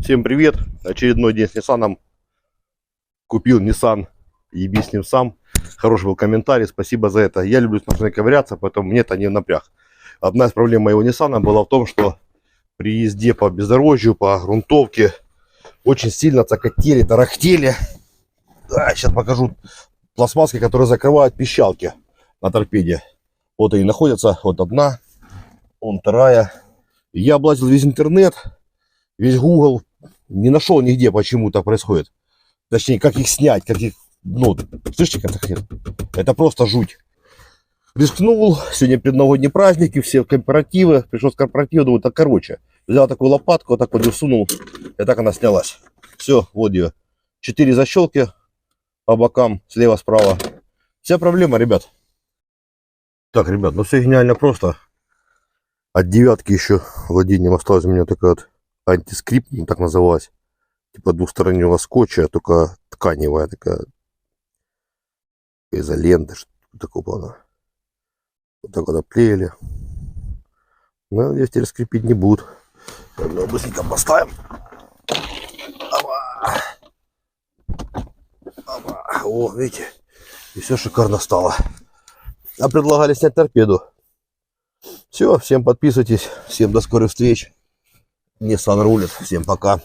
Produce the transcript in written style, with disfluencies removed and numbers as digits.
Всем привет! Очередной день с Nissan. Купил Nissan, еби с ним сам. Хороший был комментарий, спасибо за это. Я люблю с машиной ковыряться, поэтому мне это не напряг. Одна из проблем моего Nissan была в том, что при езде по бездорожью, по грунтовке очень сильно цокотели, тарахтели. Сейчас покажу пластмасски, которые закрывают пищалки на торпеде. Вот они находятся, вот одна, вон вторая. Я облазил весь интернет, весь Google, не нашел нигде, почему так происходит. Точнее, как их снять, как их, ну, слышите, как это просто жуть. Рискнул, сегодня предновогодние праздники, все корпоративы, пришел с корпоратива, думаю, так короче. Взял такую лопатку, вот так вот ее сунул, и так она снялась. Все, вот ее. 4 защелки по бокам, слева, справа. Вся проблема, ребят. Так, ребят, ну все гениально просто. От девятки еще владением осталась у меня такая вот антискрипт, так называлась. Типа двустороннего скотча, только тканевая такая. Изолента, что-то такого плана. Вот так вот оклеили. Но здесь теперь скрипить не будут. Мы быстренько поставим. Опа. Опа. О, видите, и все шикарно стало. А предлагали снять торпеду. Все, всем подписывайтесь. Всем до скорых встреч. Nissan рулит. Всем пока.